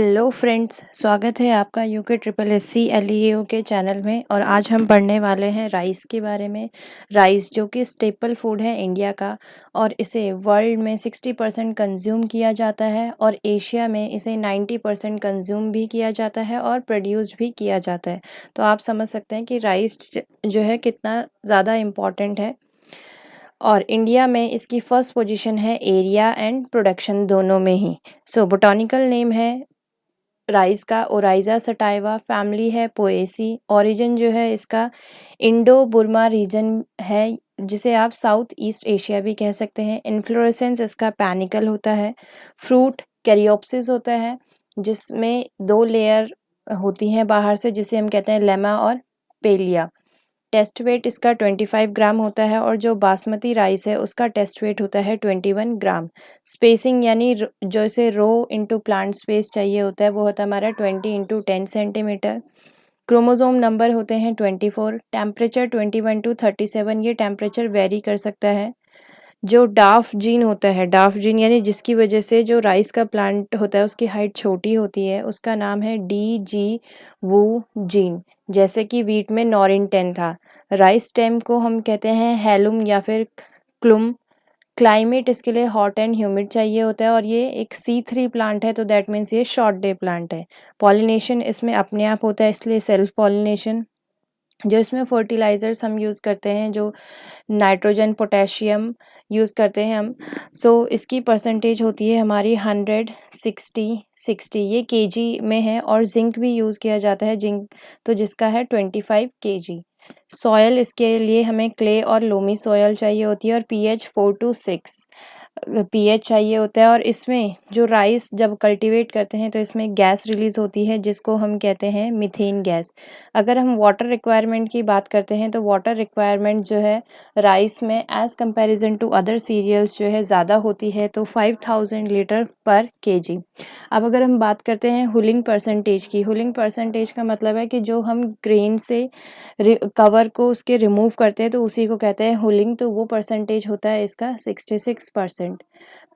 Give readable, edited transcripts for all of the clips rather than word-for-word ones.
Hello friends, स्वागत है आपका UK triple S C LEO के चैनल में। और आज हम पढ़ने वाले हैं राइस के बारे में। राइस जो कि स्टेपल फूड है इंडिया का, और इसे वर्ल्ड में 60% कंज्यूम किया जाता है, और एशिया में इसे 90% कंज्यूम भी किया जाता है और प्रोड्यूस भी किया जाता है। तो आप समझ सकते हैं कि राइस जो है कितना ज़्यादा इम्पॉर्टेंट है। और इंडिया में इसकी फर्स्ट पोजीशन है एरिया एंड प्रोडक्शन दोनों में ही। बोटॉनिकल नेम है राइस का ओराइजा सटाइवा, फैमिली है पोएसी, ओरिजिन जो है इसका इंडो बुर्मा रीजन है, जिसे आप साउथ ईस्ट एशिया भी कह सकते हैं। इन्फ्लोरेसेंस इसका पैनिकल होता है। फ्रूट कैरियोप्सिस होता है, जिसमें 2 लेयर होती हैं बाहर से, जिसे हम कहते हैं लेमा और पेलिया। टेस्ट वेट इसका 25 ग्राम होता है, और जो बासमती राइस है उसका टेस्ट वेट होता है 21 ग्राम। स्पेसिंग यानी जो इसे रो इंटू प्लांट स्पेस चाहिए होता है वो होता है हमारा 20 × 10 सेंटीमीटर। क्रोमोसोम नंबर होते हैं 24। टेम्परेचर 21 to 37, ये टेम्परेचर वेरी कर सकता है। जो डाफ जीन होता है, डाफ जीन यानी जिसकी वजह से जो राइस का प्लांट होता है उसकी हाइट छोटी होती है, उसका नाम है DG वू जीन। जैसे कि वीट में नॉरिन 10 था। राइस स्टेम को हम कहते हैं हेलुम या फिर क्लुम। क्लाइमेट इसके लिए हॉट एंड ह्यूमिड चाहिए होता है, और ये एक C3 प्लांट है, तो दैट मीन्स ये शॉर्ट डे प्लांट है। पॉलिनेशन इसमें अपने आप होता है, इसलिए सेल्फ पॉलिनेशन। जो इसमें फर्टिलाइजर्स हम यूज़ करते हैं, जो नाइट्रोजन पोटेशियम यूज़ करते हैं हम, इसकी परसेंटेज होती है हमारी 100-60-60, ये केजी में है। और जिंक भी यूज़ किया जाता है, जिंक तो जिसका है 25 kg। सॉयल इसके लिए हमें क्ले और लोमी सॉयल चाहिए होती है, और pH 4 to 6 pH चाहिए होता है। और इसमें जो राइस जब कल्टीवेट करते हैं तो इसमें गैस रिलीज होती है, जिसको हम कहते हैं मीथेन गैस। अगर हम वाटर रिक्वायरमेंट की बात करते हैं तो वाटर रिक्वायरमेंट जो है राइस में as comparison to other cereals जो है ज़्यादा होती है, तो 5000 लीटर पर केजी। अब अगर हम बात करते हैं हुलिंग परसेंटेज की, हुलिंग परसेंटेज का मतलब है कि जो हम ग्रेन से कवर को उसके रिमूव करते हैं तो उसी को कहते हैं हुलिंग, तो वो परसेंटेज होता है इसका 66%।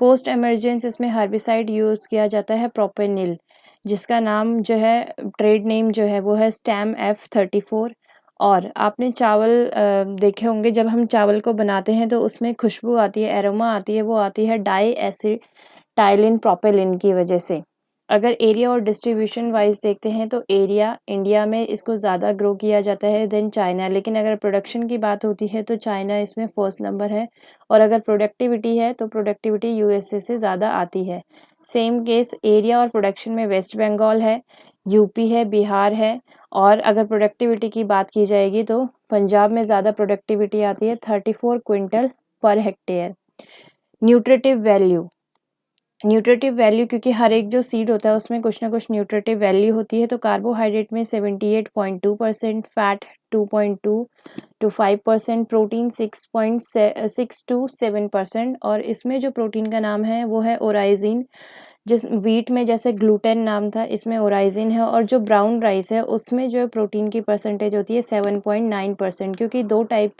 पोस्ट एमरजेंस इसमें हर्बिसाइड यूज़ किया जाता है प्रोपेनिल, जिसका नाम जो है ट्रेड नेम जो है वो है स्टैम F34। और आपने चावल देखे होंगे, जब हम चावल को बनाते हैं तो उसमें खुशबू आती है, एरोमा आती है, वो आती है डाई एसिटाइलिन प्रोपेलिन की वजह से। अगर एरिया और डिस्ट्रीब्यूशन वाइज देखते हैं तो एरिया इंडिया में इसको ज़्यादा ग्रो किया जाता है देन चाइना, लेकिन अगर प्रोडक्शन की बात होती है तो चाइना इसमें फर्स्ट नंबर है। और अगर प्रोडक्टिविटी है तो प्रोडक्टिविटी USA से ज़्यादा आती है। सेम केस एरिया और प्रोडक्शन में वेस्ट बंगाल है, यूपी है, बिहार है। और अगर प्रोडक्टिविटी की बात की जाएगी तो पंजाब में ज़्यादा प्रोडक्टिविटी आती है, 34 quintal per hectare. Nutritive value, nutritive value क्योंकि हर एक जो सीड होता है उसमें कुछ ना कुछ न्यूट्रिटिव वैल्यू होती है, तो कार्बोहाइड्रेट में 78.2%, फैट 2.2 to 5%, प्रोटीन 6.6 to 7%। और इसमें जो प्रोटीन का नाम है वो है ओराइजिन। जिस वीट में जैसे ग्लूटेन नाम था, इसमें ओराइजिन है। और जो ब्राउन राइस है उसमें जो प्रोटीन की परसेंटेज होती है 7.9%, क्योंकि 2 टाइप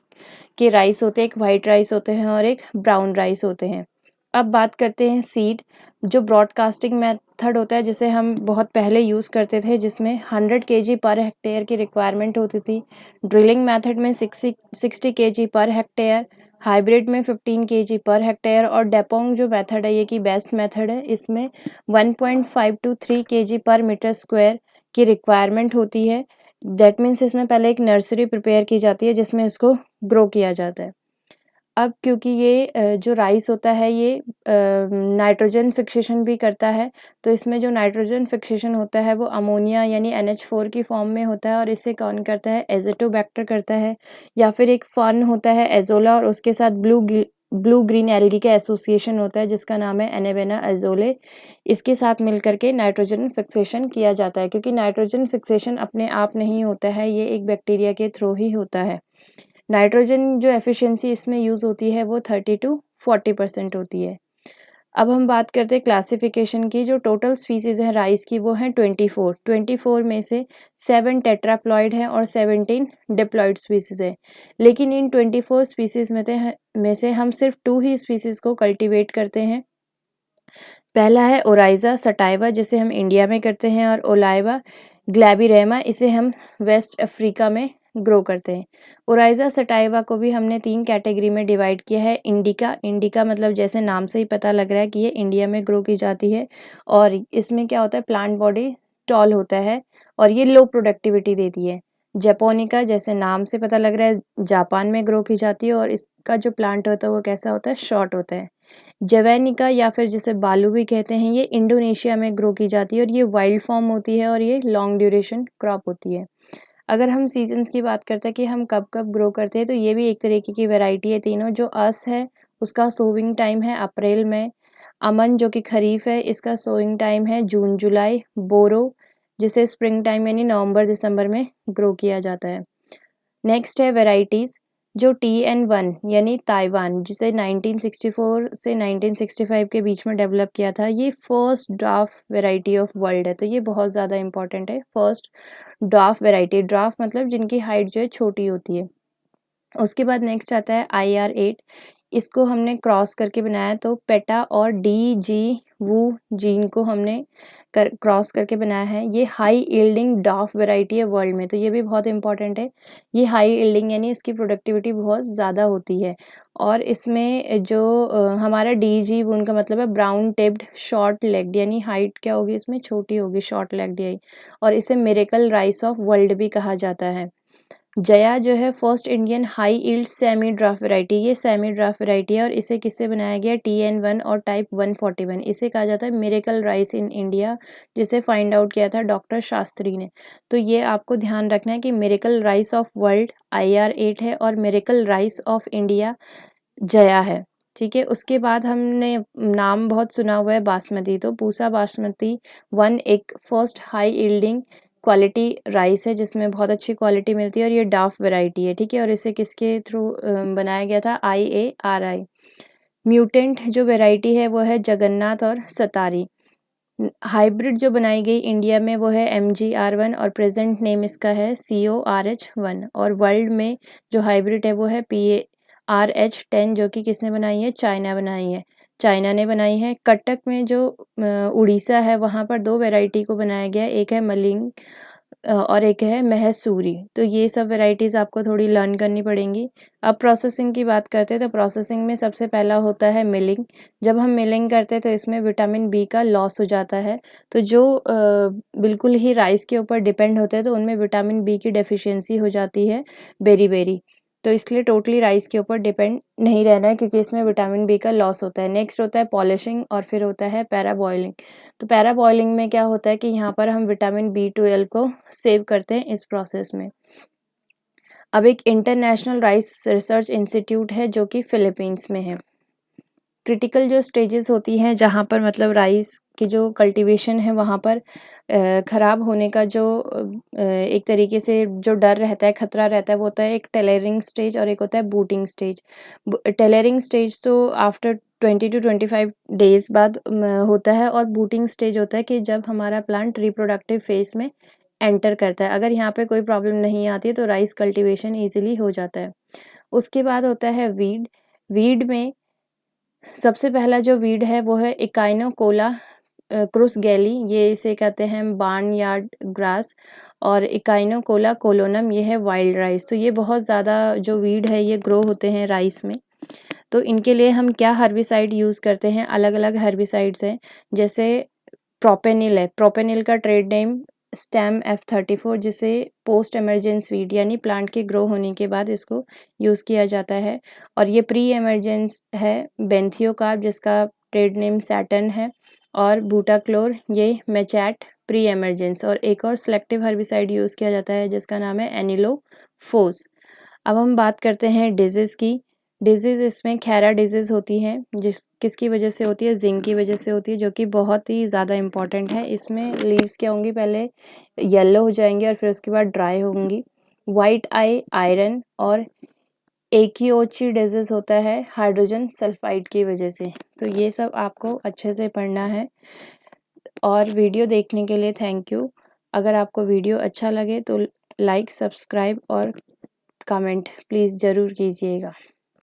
के राइस होते हैं, एक वाइट राइस होते हैं और एक ब्राउन राइस होते हैं। अब बात करते हैं सीड। जो ब्रॉडकास्टिंग मेथड होता है जिसे हम बहुत पहले यूज़ करते थे, जिसमें 100 kg पर हेक्टेयर की रिक्वायरमेंट होती थी। ड्रिलिंग मेथड में 60 kg पर हेक्टेयर, हाइब्रिड में 15 kg पर हेक्टेयर। और डेपोंग जो मेथड है ये की बेस्ट मेथड है, इसमें 1.5 to 3 kg पर मीटर स्क्वायर की रिक्वायरमेंट होती है। दैट मीन्स इसमें पहले एक नर्सरी प्रिपेयर की जाती है जिसमें इसको ग्रो किया जाता है। अब क्योंकि ये जो राइस होता है ये नाइट्रोजन फिक्सेशन भी करता है, तो इसमें जो नाइट्रोजन फिक्सेशन होता है वो अमोनिया यानी NH4 की फॉर्म में होता है, और इसे कौन करता है, एज़ोटोबैक्टर करता है। या फिर एक फन होता है एजोला, और उसके साथ ब्लू ग्रीन एल्गी का एसोसिएशन होता है जिसका नाम है एनेबेना एजोले। इसके साथ मिलकर के नाइट्रोजन फिक्सेशन किया जाता है, क्योंकि नाइट्रोजन फिक्सेशन अपने आप नहीं होता है, ये एक बैक्टीरिया के थ्रू ही होता है। नाइट्रोजन जो एफिशिएंसी इसमें यूज़ होती है वो 30 to 40% होती है। अब हम बात करते हैं क्लासिफिकेशन की। जो टोटल स्पीसीज़ हैं राइस की वो हैं 24 में से 7 टेट्राप्लॉइड हैं और 17 डिप्लॉइड स्पीसीज़ हैं। लेकिन इन 24 स्पीसीज़ में से हम सिर्फ 2 ही स्पीसीज़ को कल्टीवेट करते हैं। पहला है ओराइज़ा सटाइवा, जिसे हम इंडिया में करते हैं, और ओलाइवा ग्लैबिरेमा, इसे हम वेस्ट अफ्रीका में ग्रो करते हैं। ओराइज़ा सटाइवा को भी हमने 3 कैटेगरी में डिवाइड किया है। इंडिका, इंडिका मतलब जैसे नाम से ही पता लग रहा है कि ये इंडिया में ग्रो की जाती है, और इसमें क्या होता है, प्लांट बॉडी टॉल होता है और ये लो प्रोडक्टिविटी देती है। जैपोनिका, जैसे नाम से पता लग रहा है, जापान में ग्रो की जाती है और इसका जो प्लांट होता है वो कैसा होता है, शॉर्ट होता है। जवैनिका या फिर जिसे बालू भी कहते हैं, ये इंडोनेशिया में ग्रो की जाती है और ये वाइल्ड फॉर्म होती है और ये लॉन्ग ड्यूरेशन क्रॉप होती है। अगर हम सीजन्स की बात करते हैं कि हम कब कब ग्रो करते हैं, तो ये भी एक तरीके की वैरायटी है तीनों। जो अस है उसका सोविंग टाइम है अप्रैल में। अमन जो कि खरीफ है, इसका सोइंग टाइम है जून जुलाई। बोरो जिसे स्प्रिंग टाइम यानी नवंबर दिसंबर में ग्रो किया जाता है। नेक्स्ट है वेराइटीज़, जो TN1 यानी ताइवान, जिसे 1964 से 1965 के बीच में डेवलप किया था, ये first dwarf variety of world है। तो ये बहुत ज़्यादा इंपॉर्टेंट है, फर्स्ट ड्वार्फ वेराइटी। ड्वार्फ मतलब जिनकी हाइट जो है छोटी होती है। उसके बाद नेक्स्ट आता है IR8, इसको हमने क्रॉस करके बनाया, तो पेटा और DG वू जीन को हमने क्रॉस करके बनाया है। ये हाई यील्डिंग डॉफ वैरायटी है वर्ल्ड में, तो ये भी बहुत इंपॉर्टेंट है। ये हाई यील्डिंग यानी इसकी प्रोडक्टिविटी बहुत ज़्यादा होती है। और इसमें जो हमारा DG वून का मतलब है ब्राउन टिप्ड शॉर्ट लेग्ड, यानी हाइट क्या होगी इसमें, छोटी होगी, शॉर्ट लेग्ड यही। और इसे मिरेकल राइस ऑफ वर्ल्ड भी कहा जाता है। जया जो है first Indian high yield semi draft variety, ये सेमी ड्राफ्ट वैरायटी है और इसे किससे बनाया गया, TN1 और टाइप 141। इसे कहा जाता है मिरेकल राइस इन इंडिया, जिसे फाइंड आउट किया था डॉक्टर शास्त्री ने। तो ये आपको ध्यान रखना है कि miracle rice of world IR8 है और miracle rice of India Jaya है। ठीक है, उसके बाद हमने नाम बहुत सुना हुआ है बासमती, तो पूसा बासमती 1 एक first high yielding quality rice है जिसमें बहुत अच्छी क्वालिटी मिलती है और ये डाफ वैरायटी है। ठीक है, और इसे किसके थ्रू बनाया गया था, IARI। म्यूटेंट जो वैरायटी है वो है जगन्नाथ और सतारी। हाइब्रिड जो बनाई गई इंडिया में वो है MGR1 और प्रेजेंट नेम इसका है CORH1। और वर्ल्ड में जो हाइब्रिड है वो है PARH10, जो कि किसने बनाई है, चाइना बनाई है, चाइना ने बनाई है। कटक में जो उड़ीसा है वहाँ पर 2 वैरायटी को बनाया गया, एक है मलिंग और एक है महसूरी। तो ये सब वैरायटीज़ आपको थोड़ी लर्न करनी पड़ेंगी। अब प्रोसेसिंग की बात करते हैं, तो प्रोसेसिंग में सबसे पहला होता है मिलिंग। जब हम मिलिंग करते हैं तो इसमें विटामिन B का लॉस हो जाता है। तो जो बिल्कुल ही राइस के ऊपर डिपेंड होते हैं तो उनमें विटामिन B की डेफिशिएंसी हो जाती है बेरी बेरी। तो इसलिए टोटली राइस के ऊपर डिपेंड नहीं रहना है, क्योंकि इसमें विटामिन B का लॉस होता है। नेक्स्ट होता है पॉलिशिंग और फिर होता है पैरा बॉइलिंग। तो पैरा बॉइलिंग में क्या होता है कि यहाँ पर हम विटामिन B12 को सेव करते हैं इस प्रोसेस में। अब एक इंटरनेशनल राइस रिसर्च इंस्टीट्यूट है जो कि फिलीपींस में है। क्रिटिकल जो स्टेजेस होती हैं जहाँ पर मतलब राइस की जो कल्टीवेशन है वहाँ पर ख़राब होने का जो एक तरीके से जो डर रहता है, खतरा रहता है, वो होता है एक टेलरिंग स्टेज और एक होता है बूटिंग स्टेज। टेलरिंग स्टेज तो आफ्टर 20 to 25 डेज बाद होता है, और बूटिंग स्टेज होता है कि जब हमारा प्लांट रिप्रोडक्टिव फेज में एंटर करता है। अगर यहाँ पे कोई प्रॉब्लम नहीं आती है तो राइस कल्टीवेशन ईजिली हो जाता है। उसके बाद होता है वीड। वीड में सबसे पहला जो वीड है वो है इकाइनोकोला क्रुसगैली, ये इसे कहते हैं बार्न यार्ड ग्रास। और इकाइनोकोला कोलोनम, ये है वाइल्ड राइस। तो ये बहुत ज़्यादा जो वीड है ये ग्रो होते हैं राइस में। तो इनके लिए हम क्या हर्बिसाइड यूज़ करते हैं, अलग अलग हर्बिसाइड्स हैं। जैसे प्रोपेनिल है, प्रोपेनिल का ट्रेड नेम स्टेम F34, जिसे पोस्ट एमरजेंस वीड यानी प्लांट के ग्रो होने के बाद इसको यूज़ किया जाता है। और ये प्री एमरजेंस है बेंथियोकार्ब, जिसका ट्रेड नेम सैटर्न है। और बूटाक्लोर, ये मेचैट प्री एमरजेंस। और एक और सेलेक्टिव हर्बिसाइड यूज़ किया जाता है जिसका नाम है एनिलोफोस। अब हम बात करते हैं डिजीज़ की। डिजीज़ इसमें खैरा डिजीज़ होती है, किसकी वजह से होती है, जिंक की वजह से होती है, जो कि बहुत ही ज़्यादा इंपॉर्टेंट है। इसमें लीव्स क्या होंगी, पहले येलो हो जाएंगी और फिर उसके बाद ड्राई होंगी। वाइट आई आयरन और एक्योची डिजीज़ होता है हाइड्रोजन सल्फाइड की वजह से। तो ये सब आपको अच्छे से पढ़ना है। और वीडियो देखने के लिए थैंक यू। अगर आपको वीडियो अच्छा लगे तो लाइक, सब्सक्राइब और कमेंट प्लीज़ ज़रूर कीजिएगा।